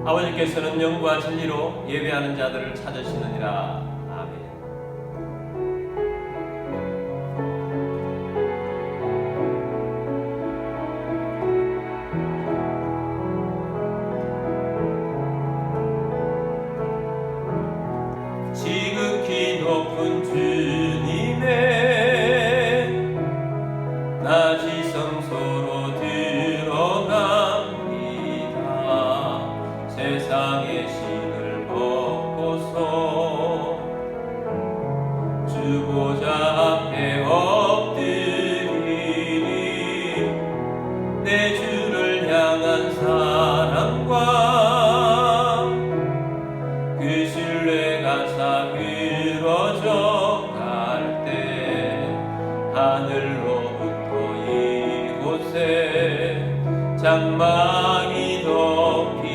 아버지께서는 영과 진리로 예배하는 자들을 찾으시느니라. 아멘. 지극히 높은 주님의 낮이 성소로 들어갑니다. 세상의 신을 벗고서 주 보좌 앞에 엎드리니 내 주를 향한 사랑과 그 신뢰가 사그러져 갈 때 하늘로부터 이곳에 장막이 덮이네.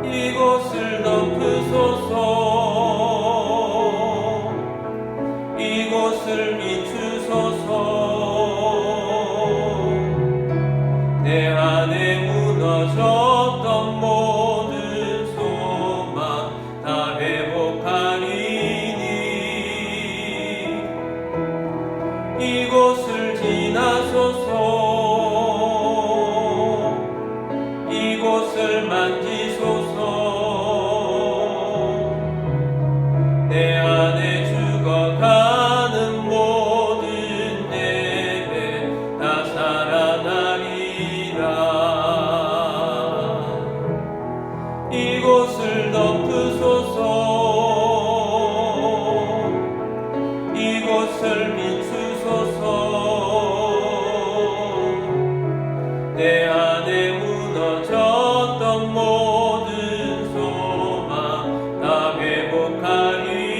이곳을 덮으소서, 이곳을 비추소서. 내 안에 무너졌던 모든 소망 다 회복하리니 이곳을 지나소서, 이곳을 만지소서. 내 안에 죽어가는 모든 예배 다 살아나리라. 이곳을 덮으소서, 이곳을 비추소서. 내 안에 무너졌던 모든 소망 다 회복하리니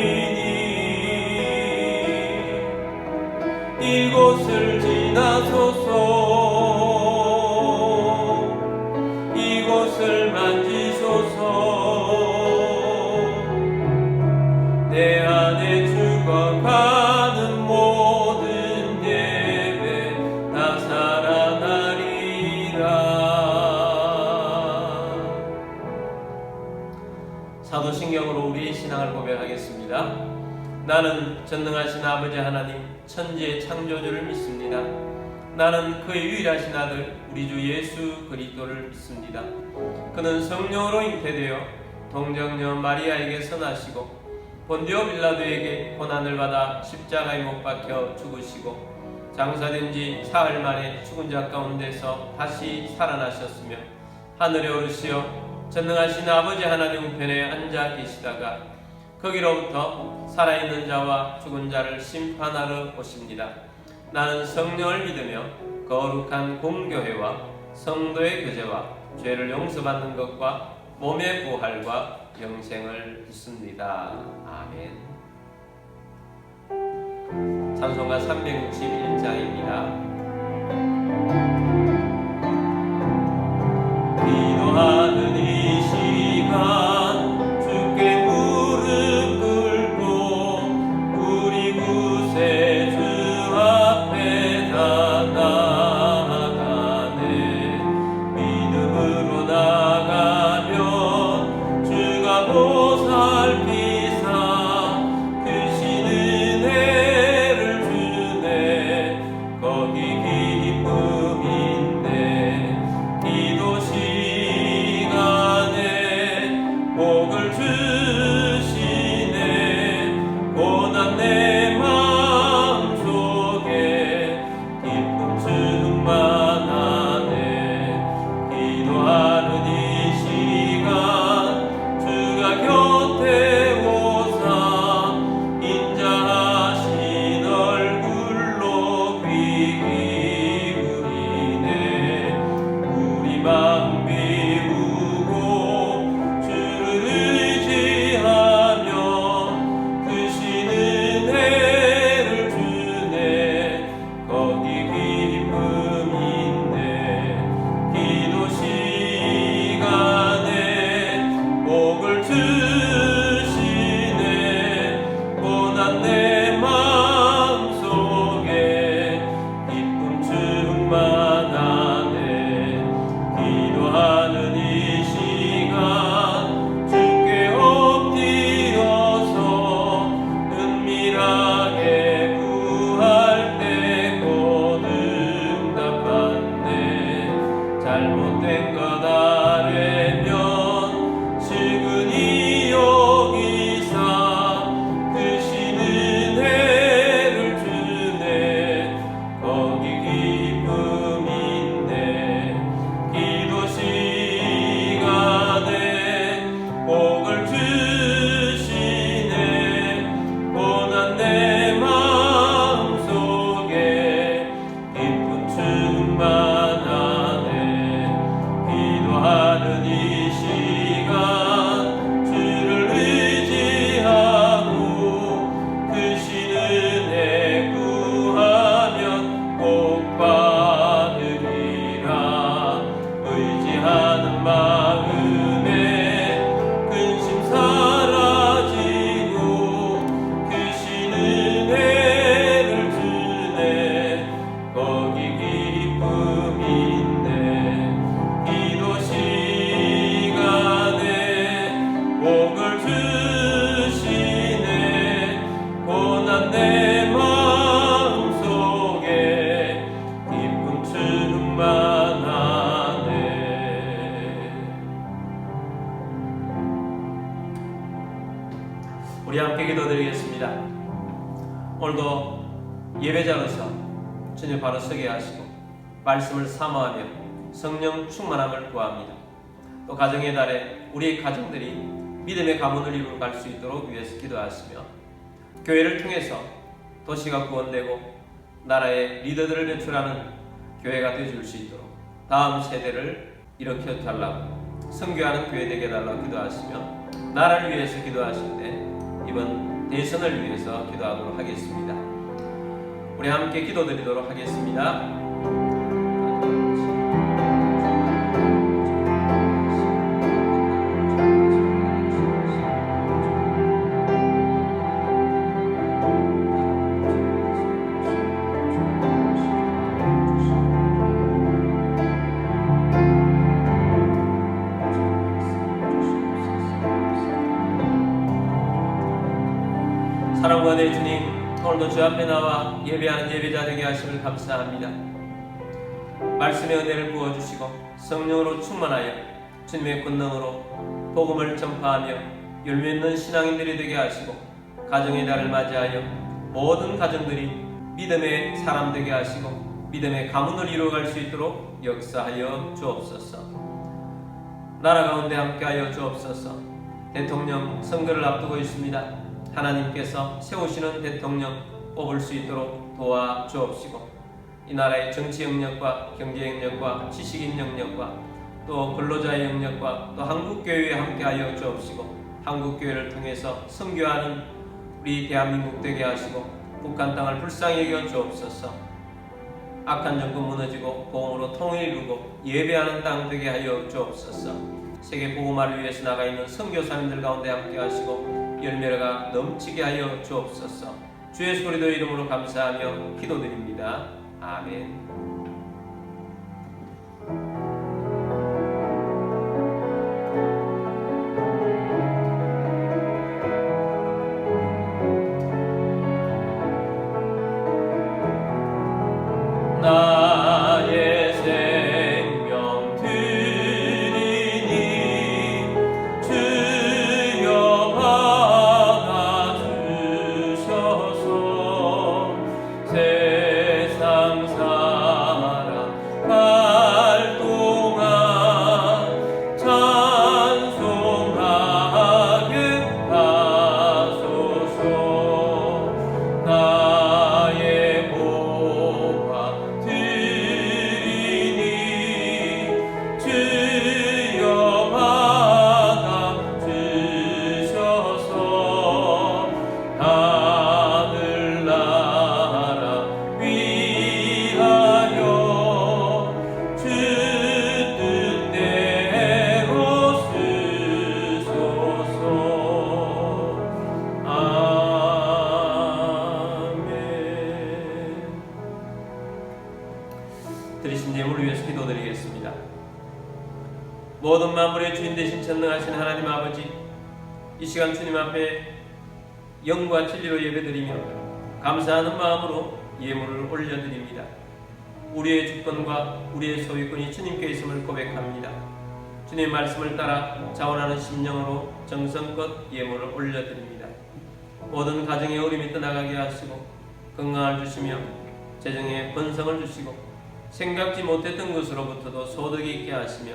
이곳을 지나소서, 이곳을 만지소서. 내 안에 죽어가는 모든 예배 다 살아나리라. 사도신경으로 우리의 신앙을 고백하겠습니다. 나는 전능하신 아버지 하나님 천지의 창조주를 믿습니다. 나는 그의 유일하신 아들 우리 주 예수 그리스도를 믿습니다. 그는 성령으로 잉태되어 동정녀 마리아에게서 나시고 본디오 빌라도에게 고난을 받아 십자가에 못 박혀 죽으시고 장사된 지 사흘 만에 죽은 자 가운데서 다시 살아나셨으며 하늘에 오르시어 전능하신 아버지 하나님 우편에 앉아 계시다가 거기로부터 살아있는 자와 죽은 자를 심판하러 오십니다. 나는 성령을 믿으며 거룩한 공교회와 성도의 교제와 죄를 용서받는 것과 몸의 부활과 영생을 믿습니다. 아멘. 찬송가 361장입니다. 기도하는 이 시간 주께 무릎 꿇고 우리 구세주 앞에 다 나아가네. 믿음으로 나가면 주가 보살피사 크신 은혜를 주네. 거기 오늘도 예배자로서 주님 바로 서게 하시고 말씀을 사모하며 성령 충만함을 구합니다. 또 가정의 달에 우리의 가정들이 믿음의 가문을 이루어 갈 수 있도록 위해서 기도하시며 교회를 통해서 도시가 구원되고 나라의 리더들을 배출하는 교회가 되어줄 수 있도록 다음 세대를 일으켜 달라고 선교하는 교회 되게 달라고 기도하시며 나라를 위해서 기도하실 때 이번 대선을 위해서 기도하도록 하겠습니다. 우리 함께 기도드리도록 하겠습니다. 사랑과 내 주님, 오늘도 주 앞에 나와 예배하는 예배자 되게 하심을 감사합니다. 말씀의 은혜를 부어주시고 성령으로 충만하여 주님의 권능으로 복음을 전파하며 열매 있는 신앙인들이 되게 하시고 가정의 달을 맞이하여 모든 가정들이 믿음의 사람 되게 하시고 믿음의 가문을 이루어갈 수 있도록 역사하여 주옵소서. 나라 가운데 함께하여 주옵소서. 대통령 선거를 앞두고 있습니다. 하나님께서 세우시는 대통령 뽑을 수 있도록 도와주옵시고 이 나라의 정치 영역과 경제 영역과 지식인 영역과 또 근로자의 영역과 또 한국교회에 함께하여 주옵시고 한국교회를 통해서 선교하는 우리 대한민국 되게 하시고 북한 땅을 불쌍히 여겨 주옵소서. 악한 정권 무너지고 복음으로 통일 이루고 예배하는 땅 되게 하여 주옵소서. 세계 복음화를 위해서 나가 있는 선교사님들 가운데 함께하시고 열매가 넘치게 하여 주옵소서. 주의 소리도 이름으로 감사하며 기도드립니다. 아멘. 나의 생명 드리니 주여 받아주셔서 세상 살아갈 동안 찬송하게 하소서. 나의 보화 드리니 주여 받아주셔서 하늘나라 위하여 주 뜻대로 쓰소서. 아멘. 들으신 예물을 위해서 기도드리겠습니다. 모든 만물의 주인 되신 전능하신 하나님 아버지, 이 시간 주님 앞에 영과 진리로 예배드리며 감사하는 마음으로 예물을 올려드립니다. 우리의 주권과 우리의 소유권이 주님께 있음을 고백합니다. 주님의 말씀을 따라 자원하는 심령으로 정성껏 예물을 올려드립니다. 모든 가정의 어림이 떠나가게 하시고 건강을 주시며 재정에 번성을 주시고 생각지 못했던 것으로부터도 소득이 있게 하시며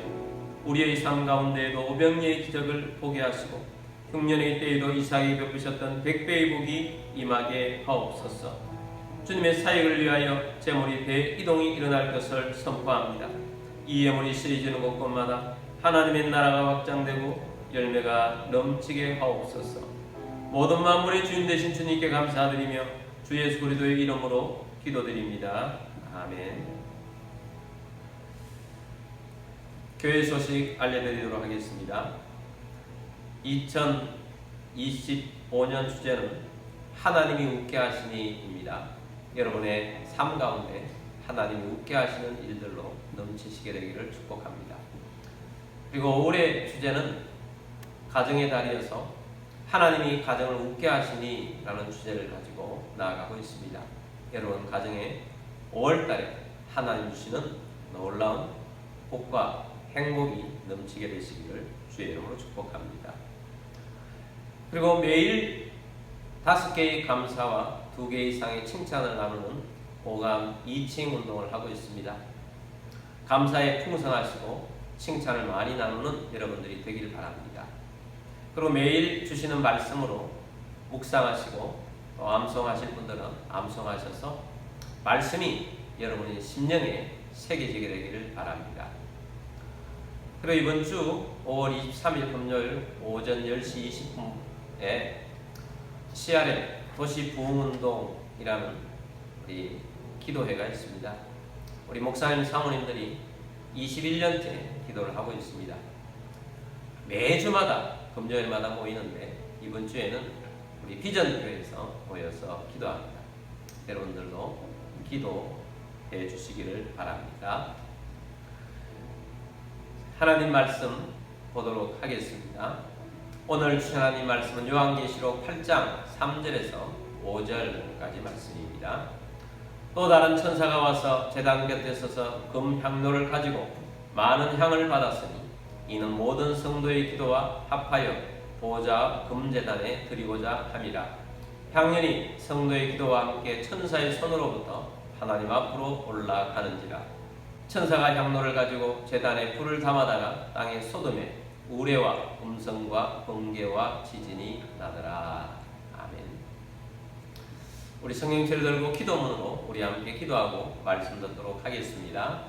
우리의 삶 가운데에도 오병이의 기적을 보게 하시고 흉년의 때에도 이삭이 베푸셨던 100배의 복이 임하게 하옵소서. 주님의 사역을 위하여 재물이 대이동이 일어날 것을 선포합니다. 이 예물이 실어지는 곳곳마다 하나님의 나라가 확장되고 열매가 넘치게 하옵소서. 모든 만물의 주인 되신 주님께 감사드리며 주 예수 그리스도의 이름으로 기도드립니다. 아멘. 교회 소식 알려드리도록 하겠습니다. 2025년 주제는 하나님이 웃게 하시니입니다. 여러분의 삶 가운데 하나님이 웃게 하시는 일들로 넘치시게 되기를 축복합니다. 그리고 올해 주제는 가정의 달이어서 하나님이 가정을 웃게 하시니 라는 주제를 가지고 나아가고 있습니다. 여러분 가정에 5월달에 하나님 주시는 놀라운 복과 행복이 넘치게 되시기를 주의 이름으로 축복합니다. 그리고 매일 5개의 감사와 2개 이상의 칭찬을 나누는 오감 2칭 운동을 하고 있습니다. 감사에 풍성하시고 칭찬을 많이 나누는 여러분들이 되길 바랍니다. 그리고 매일 주시는 말씀으로 묵상하시고 또 암송하실 분들은 암송하셔서 말씀이 여러분의 심령에 새겨지게 되기를 바랍니다. 그리고 이번 주 5월 23일 금요일 오전 10시 20분에 CRM 도시부흥운동이라는 우리 기도회가 있습니다. 우리 목사님 사모님들이 21년째 기도를 하고 있습니다. 매주마다 금요일마다 모이는데 이번 주에는 우리 비전교회에서 모여서 기도합니다. 여러분들도 기도해 주시기를 바랍니다. 하나님 말씀 보도록 하겠습니다. 오늘 하나님 말씀은 요한계시록 8장 3절에서 5절까지 말씀입니다. 또 다른 천사가 와서 제단 곁에 서서 금 향로를 가지고 많은 향을 받았으니 이는 모든 성도의 기도와 합하여 보좌 금제단에 드리고자 함이라. 향연이 성도의 기도와 함께 천사의 손으로부터 하나님 앞으로 올라가는지라. 천사가 향로를 가지고 제단에 불을 담아다가 땅에 쏟음에 우레와 음성과 번개와 지진이 나더라. 아멘. 우리 성경책을 들고 기도문으로 우리 함께 기도하고 말씀 듣도록 하겠습니다.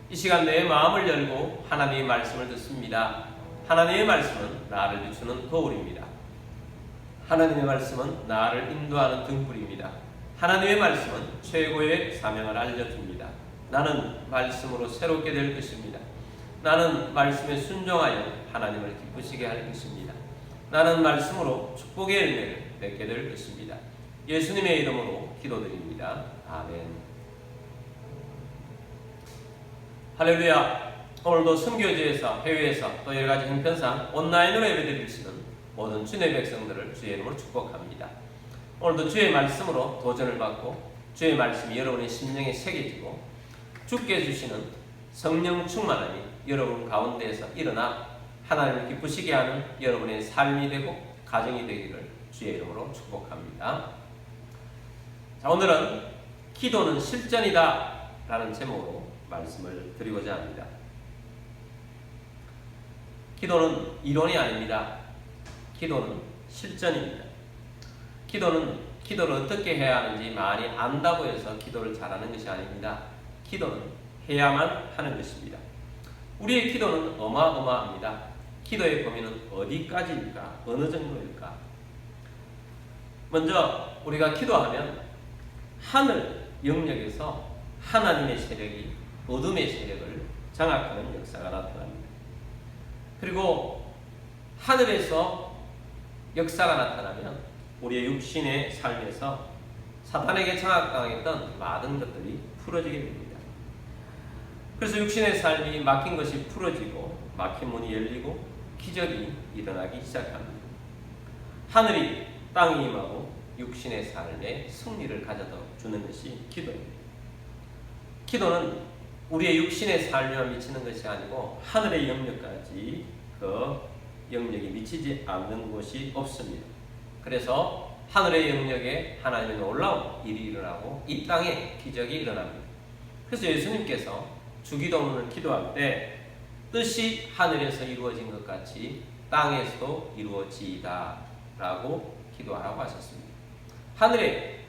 이 시간 내 마음을 열고 하나님의 말씀을 듣습니다. 하나님의 말씀은 나를 비추는 거울입니다. 하나님의 말씀은 나를 인도하는 등불입니다. 하나님의 말씀은 최고의 사명을 알려줍니다. 나는 말씀으로 새롭게 될 것입니다. 나는 말씀에 순종하여 하나님을 기쁘시게 할 것입니다. 나는 말씀으로 축복의 열매를 맺게 될 것입니다. 예수님의 이름으로 기도드립니다. 아멘. 할렐루야. 오늘도 선교지에서 해외에서 또 여러가지 형편상 온라인으로 예배드리시는 모든 주의 백성들을 주의 이름으로 축복합니다. 오늘도 주의 말씀으로 도전을 받고 주의 말씀이 여러분의 심령에 새겨지고 주께 주시는 성령 충만함이 여러분 가운데에서 일어나 하나님을 기쁘시게 하는 여러분의 삶이 되고 가정이 되기를 주의 이름으로 축복합니다. 자, 오늘은 기도는 실전이다 라는 제목으로 말씀을 드리고자 합니다. 기도는 이론이 아닙니다. 기도는 실전입니다. 기도를 어떻게 해야 하는지 많이 안다고 해서 기도를 잘하는 것이 아닙니다. 기도는 해야만 하는 것입니다. 우리의 기도는 어마어마합니다. 기도의 범위는 어디까지일까? 어느 정도일까? 먼저 우리가 기도하면 하늘 영역에서 하나님의 세력이 어둠의 세력을 장악하는 역사가 나타납니다. 그리고 하늘에서 역사가 나타나면 우리의 육신의 삶에서 사탄에게 장악당했던 많은 것들이 풀어지게 됩니다. 그래서 육신의 삶이 막힌 것이 풀어지고 막힌 문이 열리고 기적이 일어나기 시작합니다. 하늘이 땅에 임하고 육신의 삶에 승리를 가져다 주는 것이 기도입니다. 기도는 우리의 육신의 삶에만 미치는 것이 아니고 하늘의 영역까지 그 영역이 미치지 않는 곳이 없습니다. 그래서 하늘의 영역에 하나님의 놀라운 일이 일어나고 이 땅에 기적이 일어납니다. 그래서 예수님께서 주기도문을 기도할 때 뜻이 하늘에서 이루어진 것 같이 땅에서도 이루어지이다 라고 기도하라고 하셨습니다. 하늘의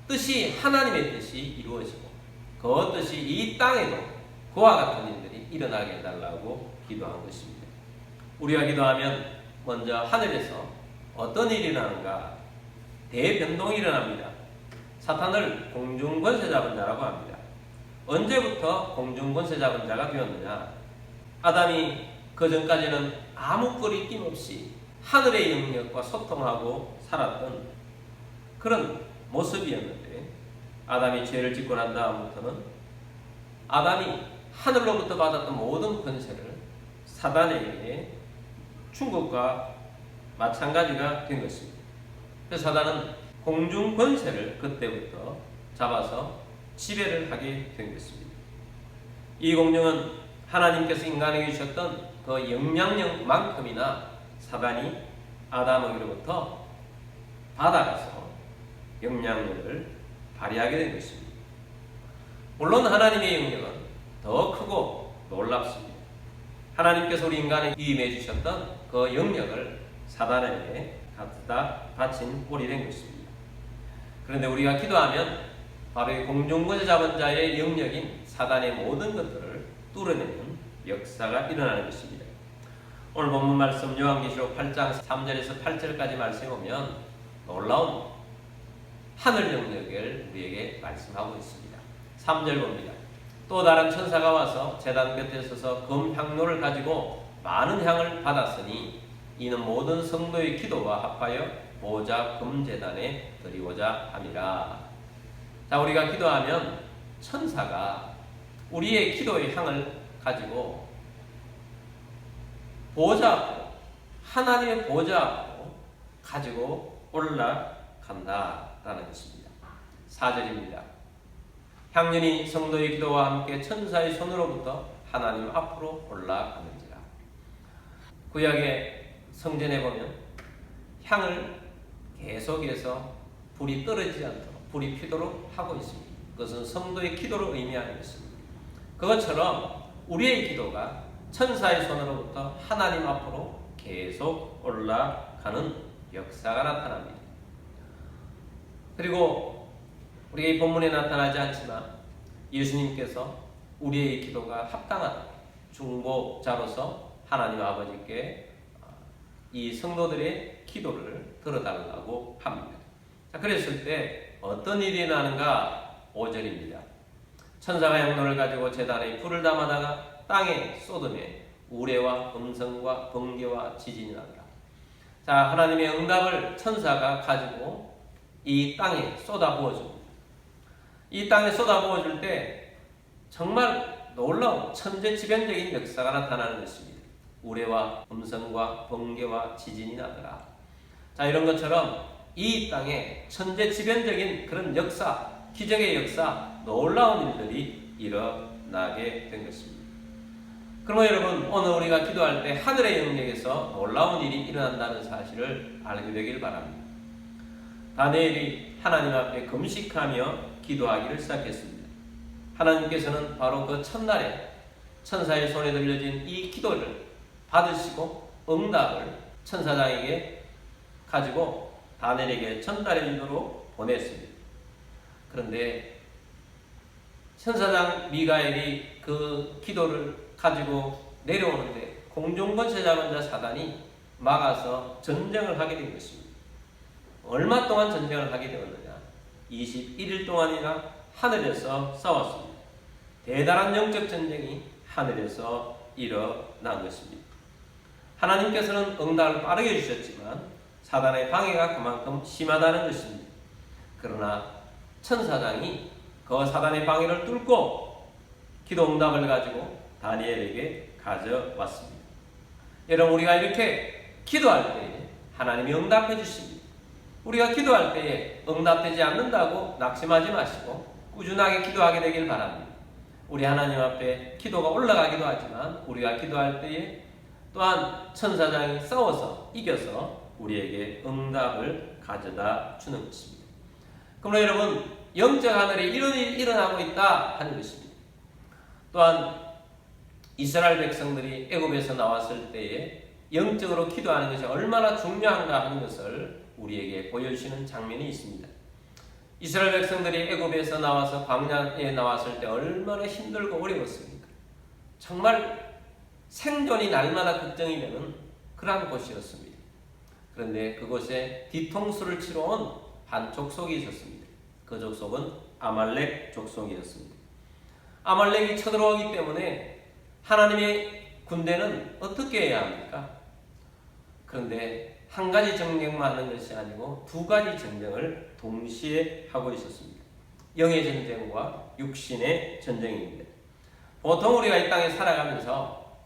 뜻이 하나님의 뜻이 이루어지고 그 뜻이 이 땅에도 그와 같은 일들이 일어나게 해달라고 기도한 것입니다. 우리가 기도하면 먼저 하늘에서 어떤 일이 일어나는가? 대변동이 일어납니다. 사탄을 공중권세 잡은 자라고 합니다. 언제부터 공중권세 잡은 자가 되었느냐? 아담이 그 전까지는 아무 거리낌 없이 하늘의 영역과 소통하고 살았던 그런 모습이었는데 아담이 죄를 짓고 난 다음부터는 아담이 하늘로부터 받았던 모든 권세를 사단에게 준 것과 마찬가지가 된 것입니다. 그래서 사단은 공중 권세를 그때부터 잡아서 지배를 하게 된 것입니다. 이 공중은 하나님께서 인간에게 주셨던 그 영향력만큼이나 사단이 아담에게로부터 받아가서 영향력을 발휘하게 된 것입니다. 물론 하나님의 영역은 더 크고 놀랍습니다. 하나님께서 우리 인간에 위임해 주셨던 그 영역을 사단에게 갖다 바친 꼴이 된 것입니다. 그런데 우리가 기도하면 바로 이 공중권세 잡은 자의 영역인 사단의 모든 것들을 뚫어내는 역사가 일어나는 것입니다. 오늘 본문 말씀 요한계시록 8장 3절에서 8절까지 말씀에 보면 놀라운 하늘 영역을 우리에게 말씀하고 있습니다. 3절 봅니다. 또 다른 천사가 와서 제단 곁에 서서 금 향로를 가지고 많은 향을 받았으니 이는 모든 성도의 기도와 합하여 보좌 금제단에 드리고자 함이라. 자, 우리가 기도하면 천사가 우리의 기도의 향을 가지고 보좌 앞으로, 하나님의 보좌 앞으로 가지고 올라간다라는 것입니다. 4절입니다. 향연이 성도의 기도와 함께 천사의 손으로부터 하나님 앞으로 올라가는지라. 구약의 성전에 보면 향을 계속해서 불이 떨어지지 않도록 불이 피도록 하고 있습니다. 그것은 성도의 기도를 의미하는 것입니다. 그것처럼 우리의 기도가 천사의 손으로부터 하나님 앞으로 계속 올라가는 역사가 나타납니다. 그리고 우리가 이 본문에 나타나지 않지만 예수님께서 우리의 기도가 합당한 중보자로서 하나님 아버지께 이 성도들의 기도를 들어달라고 합니다. 자, 그랬을 때 어떤 일이 일어나는가? 5절입니다. 천사가 향로를 가지고 제단에 불을 담아다가 땅에 쏟음에 우레와 음성과 번개와 지진이 나더라. 자, 하나님의 응답을 천사가 가지고 이 땅에 쏟아부어줍니다. 이 땅에 쏟아부어줄 때 정말 놀라운 천재지변적인 역사가 나타나는 것입니다. 우레와 음성과 번개와 지진이 나더라. 자, 이런 것처럼 이 땅에 천재지변적인 그런 역사, 기적의 역사, 놀라운 일들이 일어나게 된 것입니다. 그러면 여러분, 오늘 우리가 기도할 때 하늘의 영역에서 놀라운 일이 일어난다는 사실을 알게 되길 바랍니다. 다니엘이 하나님 앞에 금식하며 기도하기를 시작했습니다. 하나님께서는 바로 그 첫날에 천사의 손에 들려진 이 기도를 받으시고 응답을 천사장에게 가지고 다니엘에게 전달해 주도록 보냈습니다. 그런데 천사장 미가엘이 그 기도를 가지고 내려오는데 공중권세 잡은 자 사단이 막아서 전쟁을 하게 된 것입니다. 얼마 동안 전쟁을 하게 되었느냐? 21일 동안이나 하늘에서 싸웠습니다. 대단한 영적 전쟁이 하늘에서 일어난 것입니다. 하나님께서는 응답을 빠르게 주셨지만 사단의 방해가 그만큼 심하다는 것입니다. 그러나 천사장이 그 사단의 방해를 뚫고 기도 응답을 가지고 다니엘에게 가져왔습니다. 여러분, 우리가 이렇게 기도할 때에 하나님이 응답해 주십니다. 우리가 기도할 때에 응답되지 않는다고 낙심하지 마시고 꾸준하게 기도하게 되길 바랍니다. 우리 하나님 앞에 기도가 올라가기도 하지만 우리가 기도할 때에 또한 천사장이 싸워서 이겨서 우리에게 응답을 가져다 주는 것입니다. 그러므로 여러분, 영적 하늘에 이런 일이 일어나고 있다 하는 것입니다. 또한 이스라엘 백성들이 애굽에서 나왔을 때에 영적으로 기도하는 것이 얼마나 중요한가 하는 것을 우리에게 보여주시는 장면이 있습니다. 이스라엘 백성들이 애굽에서 나와서 광야에 나왔을 때 얼마나 힘들고 어려웠습니까? 정말 생존이 날마다 걱정이 되는 그러한 곳이었습니다. 그런데 그곳에 뒤통수를 치러 온 한 족속이 있었습니다. 그 족속은 아말렉 족속이었습니다. 아말렉이 쳐들어오기 때문에 하나님의 군대는 어떻게 해야 합니까? 그런데 한 가지 전쟁만 하는 것이 아니고 두 가지 전쟁을 동시에 하고 있었습니다. 영의 전쟁과 육신의 전쟁입니다. 보통 우리가 이 땅에 살아가면서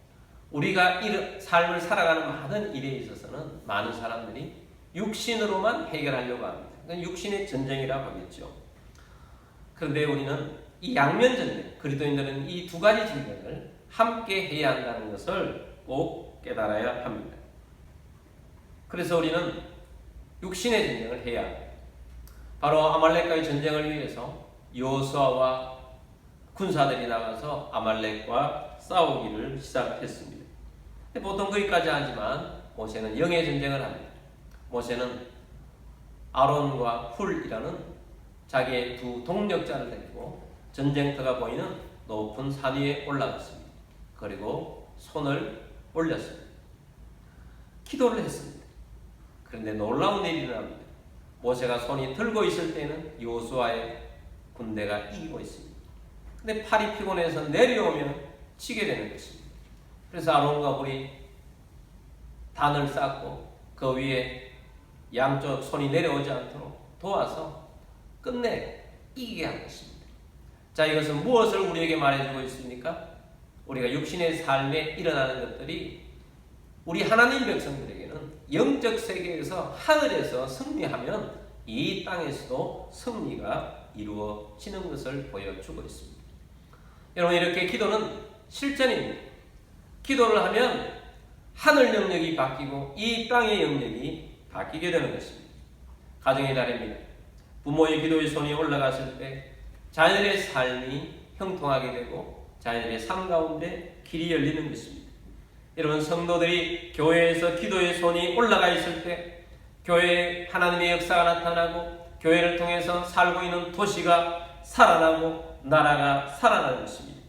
우리가 삶을 살아가는 많은 일에 있어서는 많은 사람들이 육신으로만 해결하려고 합니다. 그건 육신의 전쟁이라고 하겠죠. 그런데 우리는 이 양면 전쟁, 그리스도인들은 이 두 가지 전쟁을 함께 해야 한다는 것을 꼭 깨달아야 합니다. 그래서 우리는 육신의 전쟁을 해야 합니다. 바로 아말렉과의 전쟁을 위해서 여호수아와 군사들이 나가서 아말렉과 싸우기를 시작했습니다. 보통 거기까지 하지만 모세는 영의 전쟁을 합니다. 모세는 아론과 훌이라는 자기의 두 동력자를 데리고 전쟁터가 보이는 높은 산 위에 올라갔습니다. 그리고 손을 올렸습니다. 기도를 했습니다. 그런데 놀라운 일이 일어납니다. 모세가 손이 들고 있을 때는 여호수아의 군대가 이기고 있습니다. 근데 팔이 피곤해서 내려오면 치게 되는 것입니다. 그래서 아론과 훌이 단을 쌓고 그 위에 양쪽 손이 내려오지 않도록 도와서 끝내 이기게 한 것입니다. 자, 이것은 무엇을 우리에게 말해주고 있습니까? 우리가 육신의 삶에 일어나는 것들이 우리 하나님 백성들에게는 영적 세계에서 하늘에서 승리하면 이 땅에서도 승리가 이루어지는 것을 보여주고 있습니다. 여러분, 이렇게 기도는 실전입니다. 기도를 하면 하늘 영역이 바뀌고 이 땅의 영역이 바뀌게 되는 것입니다. 가정의 달입니다. 부모의 기도의 손이 올라갔을 때 자녀들의 삶이 형통하게 되고 자녀들의 삶 가운데 길이 열리는 것입니다. 여러분, 성도들이 교회에서 기도의 손이 올라가 있을 때 교회에 하나님의 역사가 나타나고 교회를 통해서 살고 있는 도시가 살아나고 나라가 살아나는 것입니다.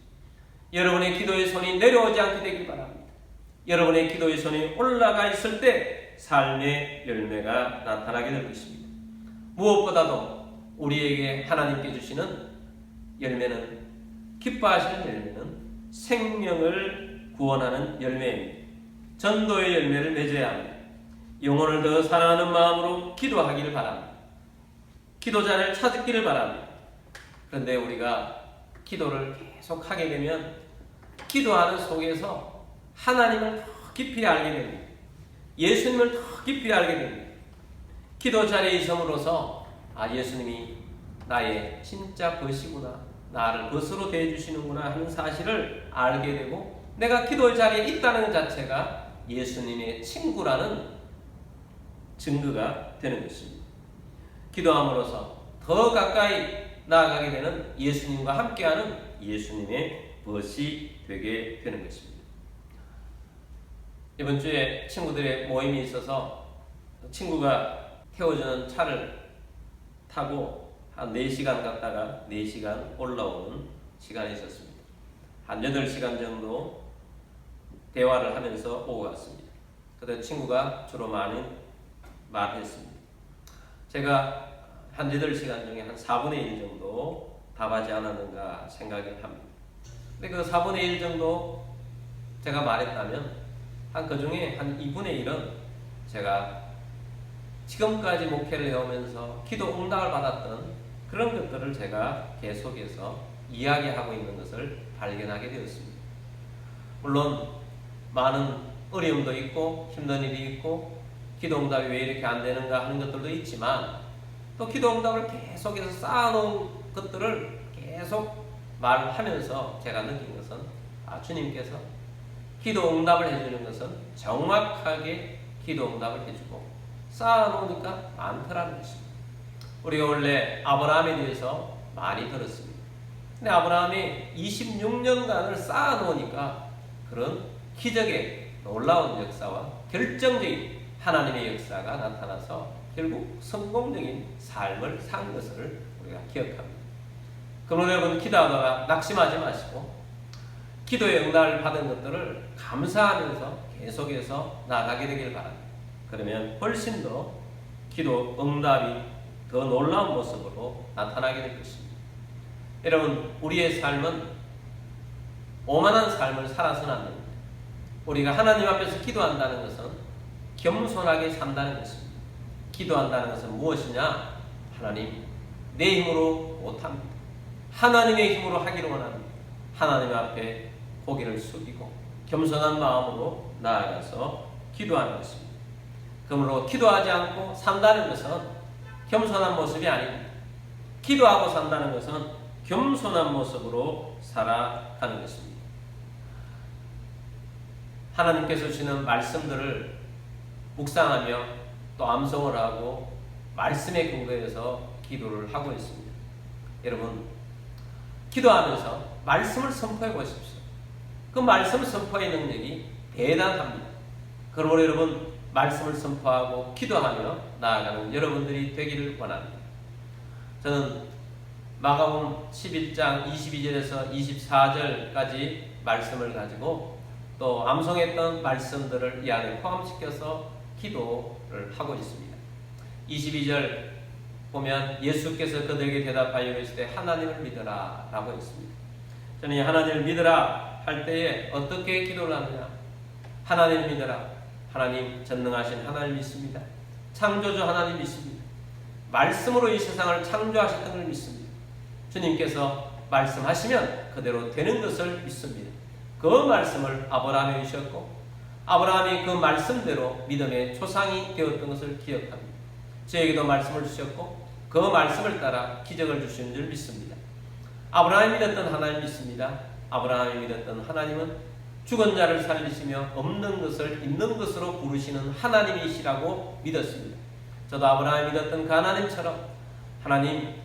여러분의 기도의 손이 내려오지 않게 되길 바랍니다. 여러분의 기도의 손이 올라가 있을 때 삶의 열매가 나타나게 될 것입니다. 무엇보다도 우리에게 하나님께 주시는 열매는, 기뻐하시는 열매는 생명을 구원하는 열매입니다. 전도의 열매를 맺어야 합니다. 영혼을 더 사랑하는 마음으로 기도하기를 바랍니다. 기도자를 찾기를 바랍니다. 그런데 우리가 기도를 계속 하게 되면 기도하는 속에서 하나님을 더 깊이 알게 됩니다. 예수님을 더 깊이 알게 됩니다. 기도 자리에 있음으로써 예수님이 나의 진짜 벗이구나, 나를 벗으로 대해주시는구나 하는 사실을 알게 되고 내가 기도 자리에 있다는 것 자체가 예수님의 친구라는 증거가 되는 것입니다. 기도함으로써 더 가까이 나아가게 되는 예수님과 함께하는 예수님의 벗이 되게 되는 것입니다. 이번 주에 친구들의 모임이 있어서 친구가 태워주는 차를 타고 한 4시간 갔다가 4시간 올라오는 시간이 있었습니다. 한 8시간 정도 대화를 하면서 오고 갔습니다. 그때 친구가 주로 많이 말했습니다. 제가 한 8시간 중에 한 4분의 1 정도 답하지 않았는가 생각을 합니다. 근데 그 4분의 1 정도 제가 말했다면 그 중에 한 2분의 1은 제가 지금까지 목회를 해오면서 기도 응답을 받았던 그런 것들을 제가 계속해서 이야기하고 있는 것을 발견하게 되었습니다. 물론 많은 어려움도 있고 힘든 일이 있고 기도 응답이 왜 이렇게 안 되는가 하는 것들도 있지만 또 기도 응답을 계속해서 쌓아놓은 것들을 계속 말하면서 제가 느낀 것은 주님께서 기도 응답을 해주는 것은 정확하게 기도 응답을 해주고 쌓아놓으니까 많더라는 것입니다. 우리가 원래 아브라함에 대해서 많이 들었습니다. 근데 아브라함이 26년간을 쌓아놓으니까 그런 기적의 놀라운 역사와 결정적인 하나님의 역사가 나타나서 결국 성공적인 삶을 산 것을 우리가 기억합니다. 그러므로 여러분, 기도하다가 낙심하지 마시고 기도의 응답을 받은 것들을 감사하면서 계속해서 나아가게 되길 바랍니다. 그러면 훨씬 더 기도 응답이 더 놀라운 모습으로 나타나게 될 것입니다. 여러분, 우리의 삶은 오만한 삶을 살아서는 안 됩니다. 우리가 하나님 앞에서 기도한다는 것은 겸손하게 산다는 것입니다. 기도한다는 것은 무엇이냐? 하나님, 내 힘으로 못합니다. 하나님의 힘으로 하기를 원합니다. 하나님 앞에 고개를 숙이고 겸손한 마음으로 나아가서 기도하는 것입니다. 그러므로 기도하지 않고 산다는 것은 겸손한 모습이 아닙니다. 기도하고 산다는 것은 겸손한 모습으로 살아가는 것입니다. 하나님께서 주시는 말씀들을 묵상하며 또 암송을 하고 말씀에 근거해서 기도를 하고 있습니다. 여러분, 기도하면서 말씀을 선포해 보십시오. 그 말씀 선포의 능력이 대단합니다. 그러므로 여러분, 말씀을 선포하고 기도하며 나아가는 여러분들이 되기를 원합니다. 저는 마가복음 11장 22절에서 24절까지 말씀을 가지고 또 암송했던 말씀들을 이 안에 포함시켜서 기도를 하고 있습니다. 22절 보면 예수께서 그들에게 대답하여 이르시되 하나님을 믿으라 라고 했습니다. 저는 이 하나님을 믿으라 할 때에 어떻게 기도를 하느냐? 하나님을 믿으라. 하나님, 전능하신 하나님 믿습니다. 창조주 하나님 믿습니다. 말씀으로 이 세상을 창조하셨던 걸 믿습니다. 주님께서 말씀하시면 그대로 되는 것을 믿습니다. 그 말씀을 아브라함에 주셨고 아브라함이 그 말씀대로 믿음의 조상이 되었던 것을 기억합니다. 저에게도 말씀을 주셨고 그 말씀을 따라 기적을 주시는 줄 믿습니다. 아브라함이 믿었던 하나님 믿습니다. 아브라함이 믿었던 하나님은 죽은 자를 살리시며 없는 것을 있는 것으로 부르시는 하나님이시라고 믿었습니다. 저도 아브라함이 믿었던 그 하나님처럼 하나님,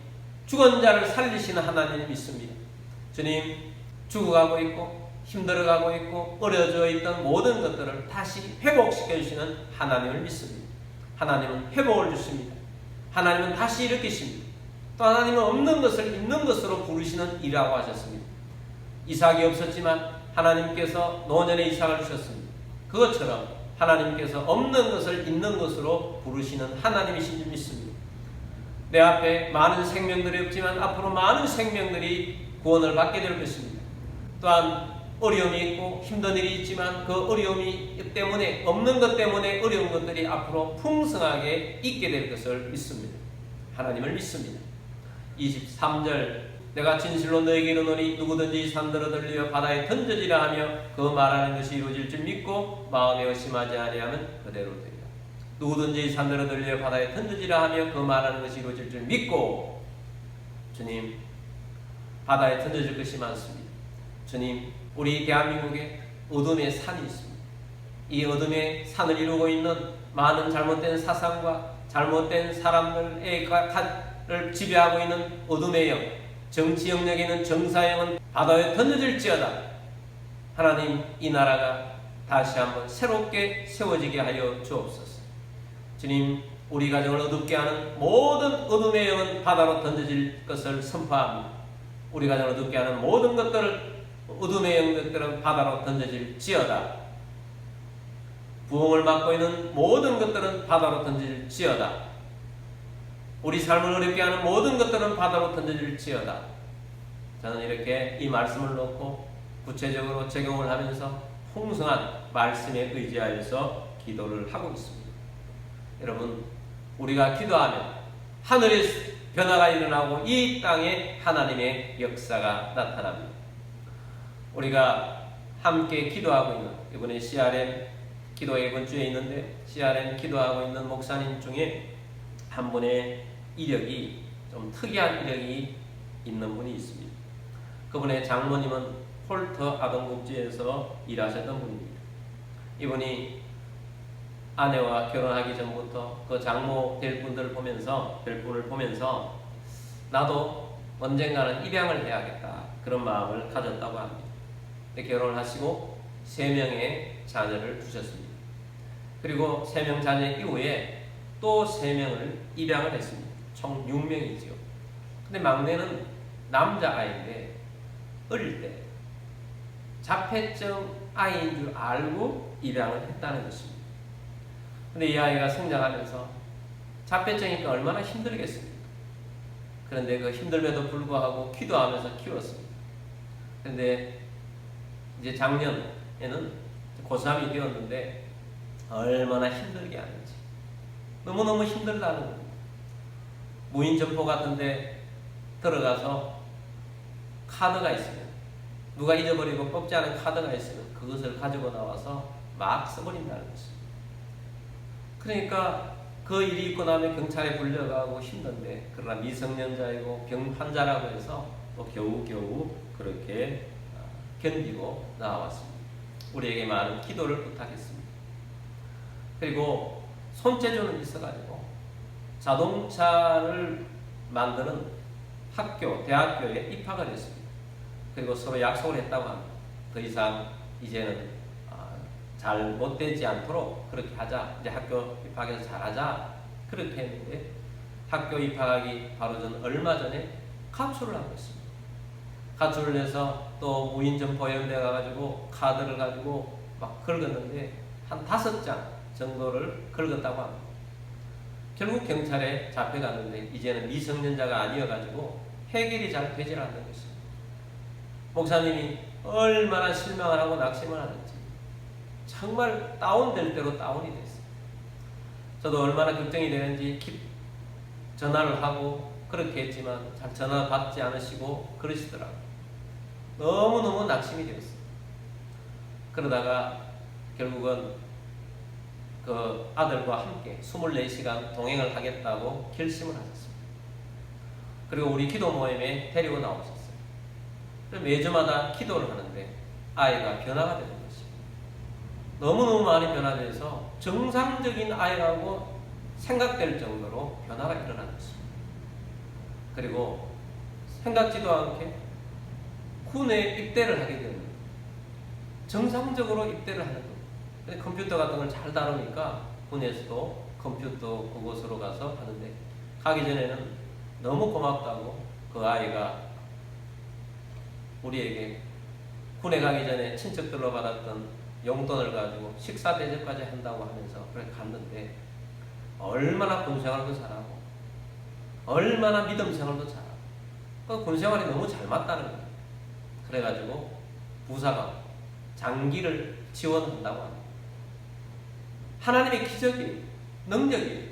죽은 자를 살리시는 하나님을 믿습니다. 주님, 죽어가고 있고 힘들어가고 있고 어려져 있던 모든 것들을 다시 회복시켜 주시는 하나님을 믿습니다. 하나님은 회복을 주십니다. 하나님은 다시 일으키십니다. 또 하나님은 없는 것을 있는 것으로 부르시는 이라고 하셨습니다. 이삭이 없었지만 하나님께서 노년에 이삭을 주셨습니다. 그것처럼 하나님께서 없는 것을 있는 것으로 부르시는 하나님이신 줄 믿습니다. 내 앞에 많은 생명들이 없지만 앞으로 많은 생명들이 구원을 받게 될 것입니다. 또한 어려움이 있고 힘든 일이 있지만 그 어려움이 때문에 없는 것 때문에 어려운 것들이 앞으로 풍성하게 있게 될 것을 믿습니다. 하나님을 믿습니다. 23절 내가 진실로 너에게 이르노니 누구든지 산들어 들리어 바다에 던져지라 하며 그 말하는 것이 이루어질 줄 믿고 마음에 의심하지 아니하면 그대로 되리라. 누구든지 산들어 들리어 바다에 던져지라 하며 그 말하는 것이 이루어질 줄 믿고, 주님, 바다에 던져질 것이 많습니다. 주님, 우리 대한민국에 어둠의 산이 있습니다. 이 어둠의 산을 이루고 있는 많은 잘못된 사상과 잘못된 사람들을 지배하고 있는 어둠의 영, 정치 영역에 있는 정사영은 바다에 던져질지어다. 하나님, 이 나라가 다시 한번 새롭게 세워지게 하여 주옵소서. 주님, 우리 가정을 어둡게 하는 모든 어둠의 영은 바다로 던져질 것을 선포합니다. 우리 가정을 어둡게 하는 모든 것들을 어둠의 영들은 바다로 던져질지어다. 부흥을 막고 있는 모든 것들은 바다로 던질지어다. 우리 삶을 어렵게 하는 모든 것들은 바다로 던져질지어다. 저는 이렇게 이 말씀을 놓고 구체적으로 적용을 하면서 풍성한 말씀에 의지하여서 기도를 하고 있습니다. 여러분, 우리가 기도하면 하늘의 변화가 일어나고 이 땅에 하나님의 역사가 나타납니다. 우리가 함께 기도하고 있는, 이번에 CRM 기도회 이번 주에 있는데 CRM 기도하고 있는 목사님 중에 한 분의 이력이 좀 특이한 이력이 있는 분이 있습니다. 그분의 장모님은 폴터 아동복지에서 일하셨던 분입니다. 이분이 아내와 결혼하기 전부터 그 장모 될 분을 보면서 나도 언젠가는 입양을 해야겠다, 그런 마음을 가졌다고 합니다. 결혼을 하시고 3명의 자녀를 두셨습니다. 그리고 3명 자녀 이후에 또 3명을 입양을 했습니다. 총 6명이죠. 근데 막내는 남자아이인데 어릴 때 자폐증 아이인 줄 알고 입양을 했다는 것입니다. 근데 이 아이가 성장하면서 자폐증이니까 얼마나 힘들겠습니까? 그런데 그 힘듦에도 불구하고 기도하면서 키웠습니다. 그런데 이제 작년에는 고3이 되었는데 얼마나 힘들게 하는지, 너무너무 힘들다는 겁니다. 무인점포 같은데 들어가서 카드가 있으면, 누가 잊어버리고 뽑지 않은 카드가 있으면 그것을 가지고 나와서 막 써버린다는 것입니다. 그러니까 그 일이 있고 나면 경찰에 불려가고 힘든데, 그러나 미성년자이고 병 환자라고 해서 또 겨우겨우 그렇게 견디고 나왔습니다. 우리에게 많은 기도를 부탁했습니다. 그리고 손재주는 있어가지고 자동차를 만드는 학교, 대학교에 입학을 했습니다. 그리고 서로 약속을 했다고 합니다. 더 이상 이제는 잘못되지 않도록 그렇게 하자. 이제 학교 입학해서 잘하자. 그렇게 했는데 학교 입학하기 바로 전 얼마 전에 가출을 하고 있습니다. 가출을 해서 또 무인점포연대 가가지고 카드를 가지고 막 긁었는데 한 5장 정도를 긁었다고 합니다. 결국 경찰에 잡혀갔는데 이제는 미성년자가 아니어가지고 해결이 잘 되질 않는 것입니다. 목사님이 얼마나 실망을 하고 낙심을 하는지 정말 다운될 대로 다운이 됐어요. 저도 얼마나 걱정이 되는지 전화를 하고 그렇게 했지만 잘 전화 받지 않으시고 그러시더라고요. 너무너무 낙심이 되었어요. 그러다가 결국은 그 아들과 함께 24시간 동행을 하겠다고 결심을 하셨습니다. 그리고 우리 기도 모임에 데리고 나오셨어요. 매주마다 기도를 하는데 아이가 변화가 되는 것입니다. 너무너무 많이 변화돼서 정상적인 아이라고 생각될 정도로 변화가 일어나는 것입니다. 그리고 생각지도 않게 군에 입대를 하게 됩니다. 정상적으로 입대를 하는 겁니다. 근데 컴퓨터 같은 걸 잘 다루니까 군에서도 컴퓨터 그곳으로 가서 하는데 가기 전에는 너무 고맙다고 그 아이가 우리에게 군에 가기 전에 친척들로 받았던 용돈을 가지고 식사 대접까지 한다고 하면서 그렇게 갔는데 얼마나 군생활도 잘하고 얼마나 믿음 생활도 잘하고 그 군생활이 너무 잘 맞다는 거예요. 그래가지고 부사가 장기를 지원한다고 합니다. 하나님의 기적이 능력이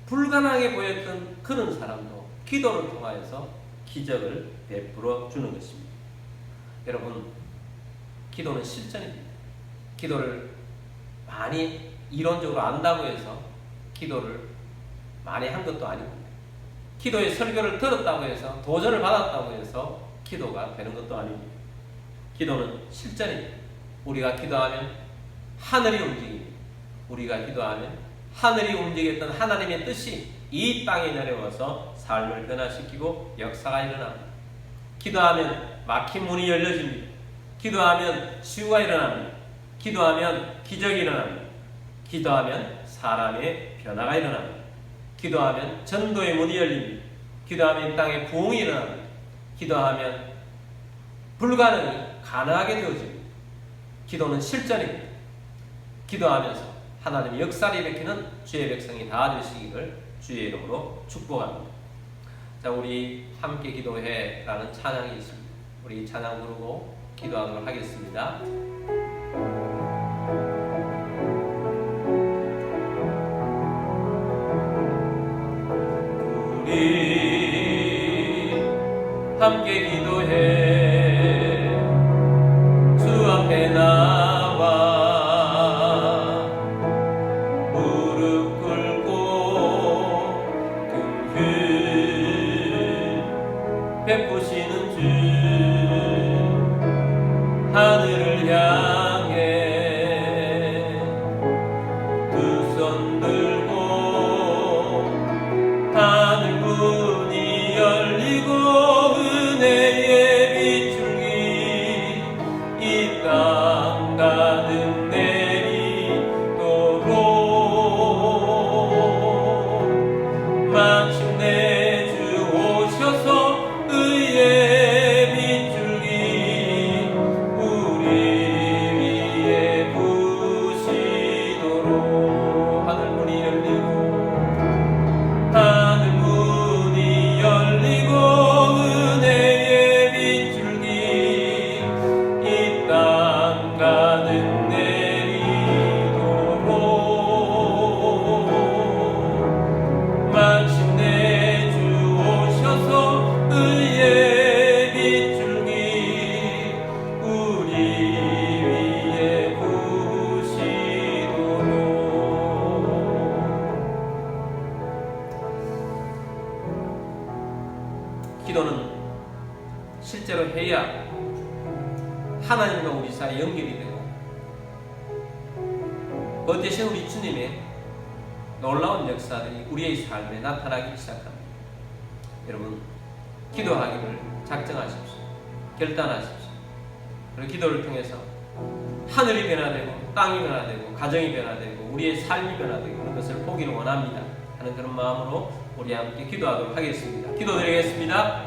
불가능하게 보였던 그런 사람도 기도를 통하여서 기적을 베풀어 주는 것입니다. 여러분, 기도는 실전입니다. 기도를 많이 이론적으로 안다고 해서 기도를 많이 한 것도 아닙니다. 기도의 설교를 들었다고 해서 도전을 받았다고 해서 기도가 되는 것도 아닙니다. 기도는 실전입니다. 우리가 기도하면 하늘이 움직입니다. 우리가 기도하면 하늘이 움직였던 하나님의 뜻이 이 땅에 내려와서 삶을 변화시키고 역사가 일어납니다. 기도하면 막힌 문이 열려집니다. 기도하면 치유가 일어납니다. 기도하면 기적이 일어납니다. 기도하면 사람의 변화가 일어납니다. 기도하면 전도의 문이 열립니다. 기도하면 이 땅에 부흥이 일어납니다. 기도하면 불가능이 가능하게 되어집니다. 기도는 실전입니다. 기도하면서 하나님의 역사를 일으키는 주의 백성이 다 되시기를 주의 이름으로 축복합니다. 자, 우리 함께 기도해라는 찬양이 있습니다. 우리 찬양 부르고 기도하도록 하겠습니다. 우리 함께 기도해 주 앞에 나와 무릎 꿇고 긍휼 베푸시는 주 하늘을 향해 두 손 들고 하늘 문이 열리고 은혜의 빗줄기 이 땅 가득 내리도록 마침내 주 오셔서 의의 빗줄기 우리 위에 부시도록 하늘 문이 열리고 하늘 문이 열리고 은혜의 빗줄기 이 땅 가득 내리도록 마침내 주 오셔서 의의 빗줄기 우리 위에 부시도록. 기도는 실제로 해야 하나님과 우리 사이 연결이 되고 그 대신 우리 주님의 놀라운 역사들이 우리의 삶에 나타나기 시작합니다. 여러분, 기도하기를 작정하십시오. 결단하십시오. 그리고 기도를 통해서 하늘이 변화되고 땅이 변화되고 가정이 변화되고 우리의 삶이 변화되고 그런 것을 보기를 원합니다 하는 그런 마음으로 우리 함께 기도하도록 하겠습니다. 기도드리겠습니다.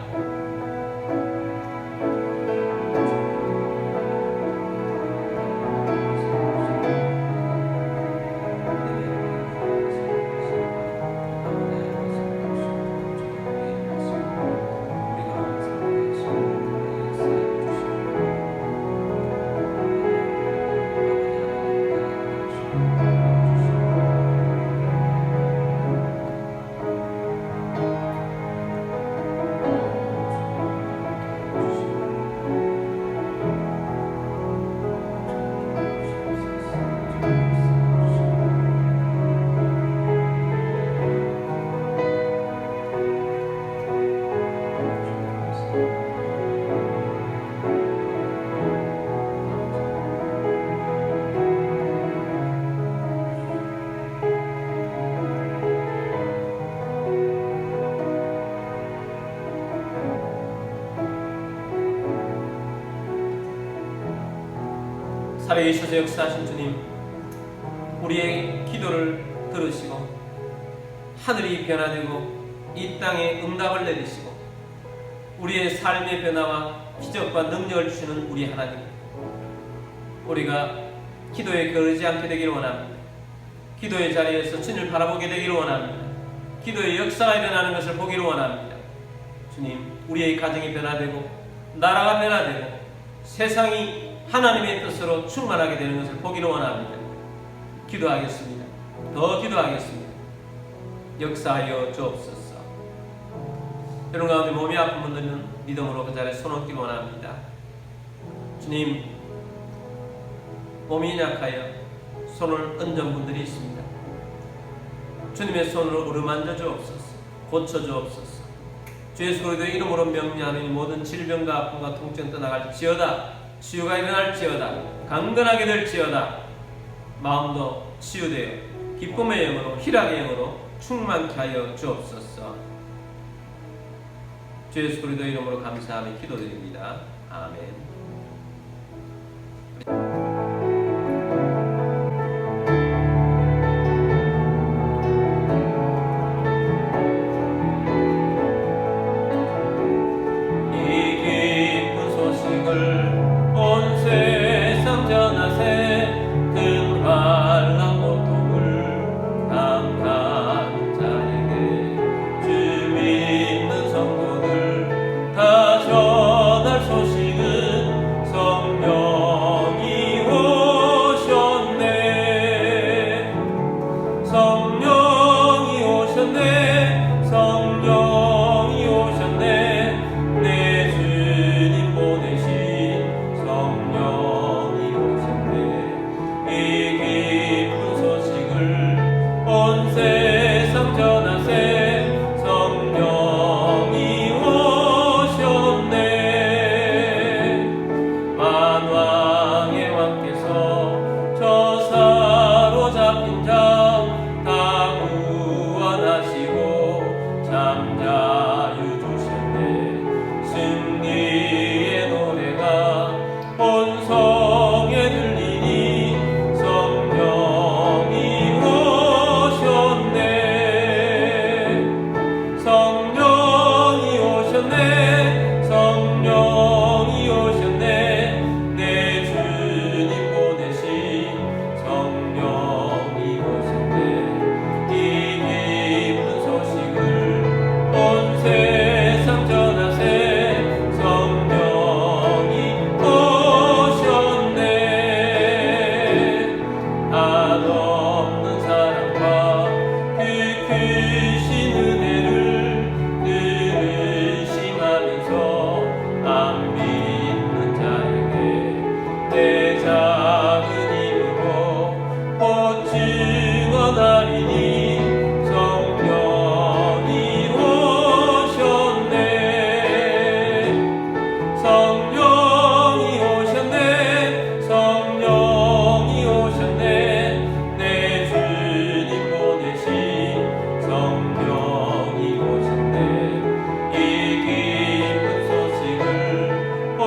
살아계셔서 역사하신 주님, 우리의 기도를 들으시고 하늘이 변화되고 이 땅에 응답을 내리시고 우리의 삶의 변화와 기적과 능력을 주시는 우리 하나님, 우리가 기도에 거르지 않게 되기를 원합니다. 기도의 자리에서 주님을 바라보게 되기를 원합니다. 기도의 역사가 일어나는 것을 보기를 원합니다. 주님, 우리의 가정이 변화되고 나라가 변화되고 세상이 하나님의 뜻으로 충만하게 되는 것을 보기를 원합니다. 기도하겠습니다. 더 기도하겠습니다. 역사하여 주옵소서. 여러분 가운데 몸이 아픈 분들은 믿음으로 그 자리에 손 얹기를 원합니다. 주님, 몸이 약하여 손을 얹은 분들이 있습니다. 주님의 손으로 어루만져 주옵소서. 고쳐 주옵소서. 주 예수 그리스도의 이름으로 명령하는 모든 질병과 아픔과 통증 떠나갈지어다. 치유가 일어날지어다. 강건하게 될지어다. 마음도 치유되어 기쁨의 영으로 희락의 영으로 충만케 하여 주옵소서. 주 예수 그리스도의 이름으로 감사하며 기도드립니다. 아멘. 다 전할 소식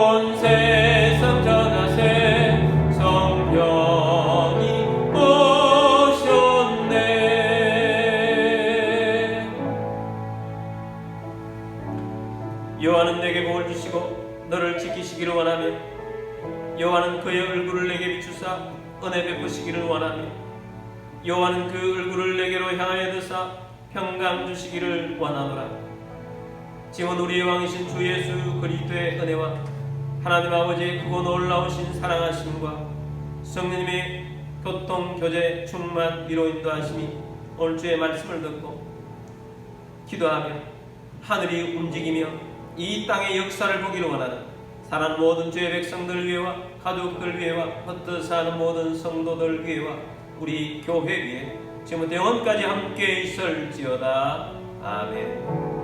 온 세상 전하세 성령이 오셨네. 여호와는 내게 복을 주시고 너를 지키시기를 원하며 여호와는 그의 얼굴을 내게 비추사 은혜 베푸시기를 원하며 여호와는 그 얼굴을 내게로 향하여 드사 평강 주시기를 원하노라. 지금 우리의 왕이신 주 예수 그리스도의 은혜와 하나님 아버지의 크고 놀라우신 사랑하심과 성령님의 교통, 교제, 충만, 위로 인도하심이 오늘 주의 말씀을 듣고 기도하며 하늘이 움직이며 이 땅의 역사를 보기를 원하는 사랑하는 모든 주의 백성들 위에와 가족들 위에와 헛되어 사는 모든 성도들 위에와 우리 교회 위에 지금부터 영원까지 함께 있을지어다. 아멘.